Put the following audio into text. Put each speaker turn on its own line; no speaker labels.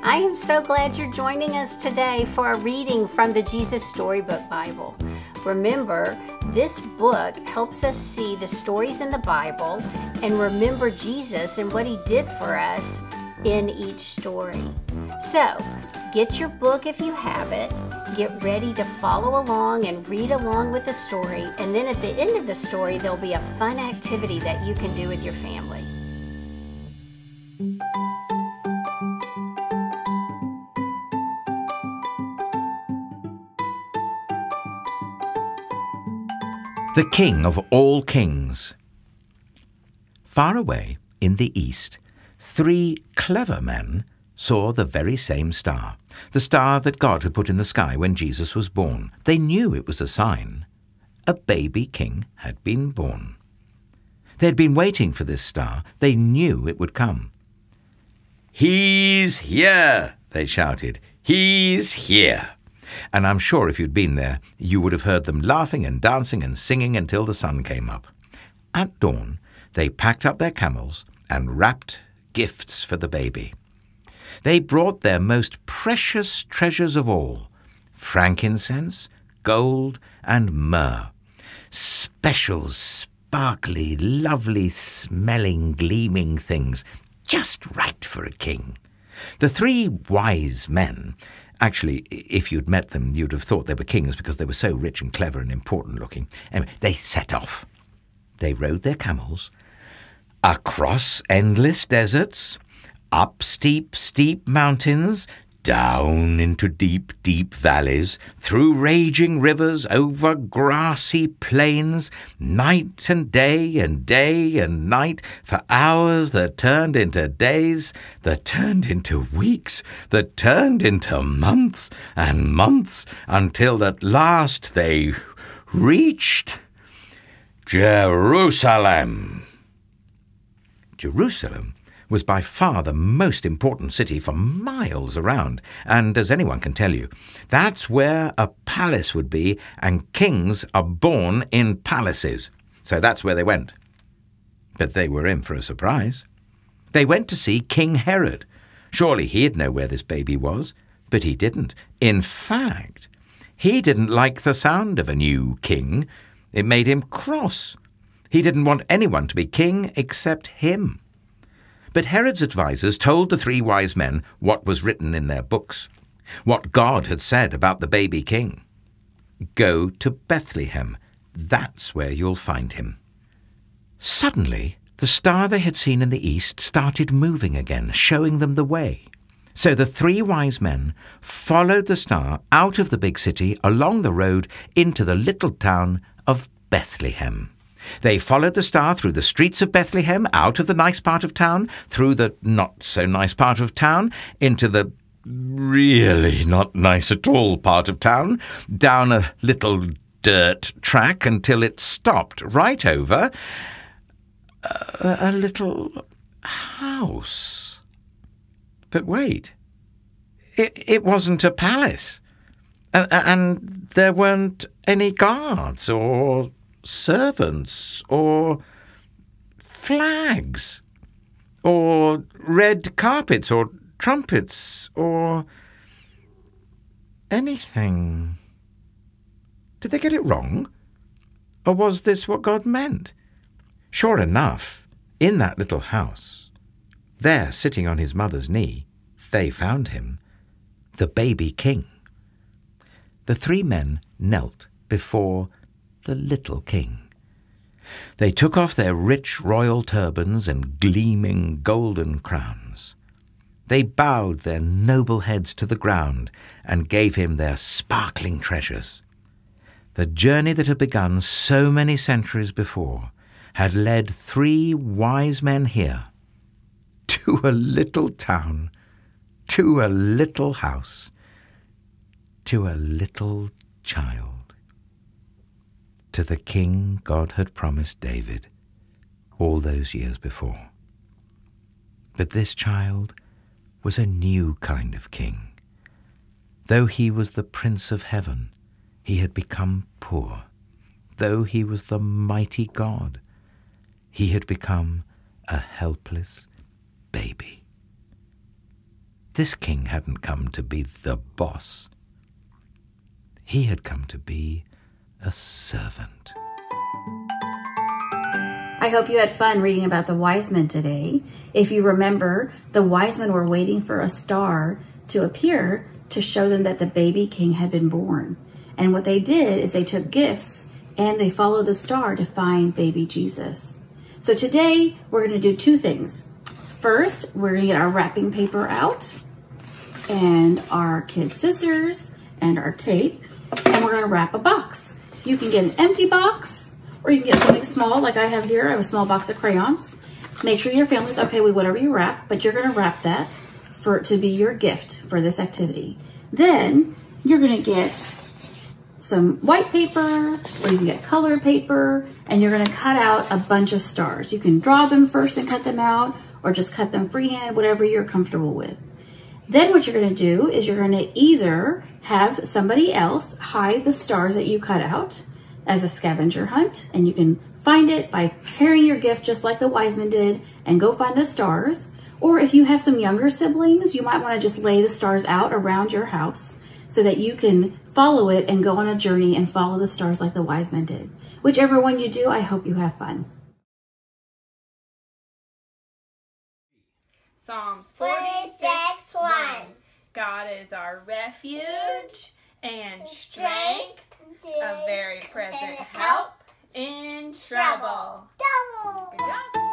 I am so glad you're joining us today for a reading from the Jesus Storybook Bible. Remember, this book helps us see the stories in the Bible and remember Jesus and what he did for us in each story. So, get your book if you have it, get ready to follow along and read along with the story, and then at the end of the story, there'll be a fun activity that you can do with your family.
The King of all kings. Far away in the east, 3 clever men saw the very same star, the star that God had put in the sky when Jesus was born. They knew it was a sign. A baby king had been born. They had been waiting for this star. They knew it would come. "He's here!" they shouted. "He's here!" And I'm sure if you'd been there, you would have heard them laughing and dancing and singing until the sun came up. At dawn, they packed up their camels and wrapped gifts for the baby. They brought their most precious treasures of all, frankincense, gold, and myrrh. Special, sparkly, lovely smelling, gleaming things, just right for a king. The 3 wise men, actually, if you'd met them, you'd have thought they were kings because they were so rich and clever and important looking. Anyway, they set off. They rode their camels across endless deserts, up steep, steep mountains, down into deep, deep valleys, through raging rivers, over grassy plains, night and day and day and night, for hours that turned into days, that turned into weeks, that turned into months and months, until at last they reached Jerusalem. Jerusalem was by far the most important city for miles around, and as anyone can tell you, that's where a palace would be, and kings are born in palaces. So that's where they went. But they were in for a surprise. They went to see King Herod. Surely he'd know where this baby was, but he didn't. In fact, he didn't like the sound of a new king. It made him cross. He didn't want anyone to be king except him. But Herod's advisers told the 3 wise men what was written in their books, what God had said about the baby king. Go to Bethlehem. That's where you'll find him. Suddenly, the star they had seen in the east started moving again, showing them the way. So the 3 wise men followed the star out of the big city, along the road, into the little town of Bethlehem. They followed the star through the streets of Bethlehem, out of the nice part of town, through the not-so-nice part of town, into the really not nice at all part of town, down a little dirt track until it stopped right over a little house. But wait, it wasn't a palace, and there weren't any guards or servants or flags or red carpets or trumpets or anything. Did they get it wrong? Or was this what God meant? Sure enough, in that little house, there sitting on his mother's knee, they found him, the baby king. The 3 men knelt before the little king. They took off their rich royal turbans and gleaming golden crowns. They bowed their noble heads to the ground and gave him their sparkling treasures. The journey that had begun so many centuries before had led 3 wise men here, to a little town, to a little house, to a little child. To the king God had promised David all those years before. But this child was a new kind of king. Though he was the Prince of Heaven, he had become poor. Though he was the mighty God, he had become a helpless baby. this king hadn't come to be the boss. He had come to be a servant.
I hope you had fun reading about the wise men today. If you remember, the wise men were waiting for a star to appear to show them that the baby king had been born. And what they did is they took gifts and they followed the star to find baby Jesus. So today we're going to do two things. First, we're going to get our wrapping paper out and our kids' scissors and our tape, and we're going to wrap a box. You can get an empty box, or you can get something small like I have here. I have a small box of crayons. Make sure your family's okay with whatever you wrap, but you're going to wrap that to be your gift for this activity. Then you're going to get some white paper, or you can get colored paper, and you're going to cut out a bunch of stars. You can draw them first and cut them out, or just cut them freehand, whatever you're comfortable with. Then what you're going to do is you're going to either have somebody else hide the stars that you cut out as a scavenger hunt, and you can find it by carrying your gift just like the wise men did and go find the stars. Or if you have some younger siblings, you might want to just lay the stars out around your house so that you can follow it and go on a journey and follow the stars like the wise men did. Whichever one you do, I hope you have fun.
Psalms
46:1.
God is our refuge and strength, a very present help in trouble.
Double.
Good job.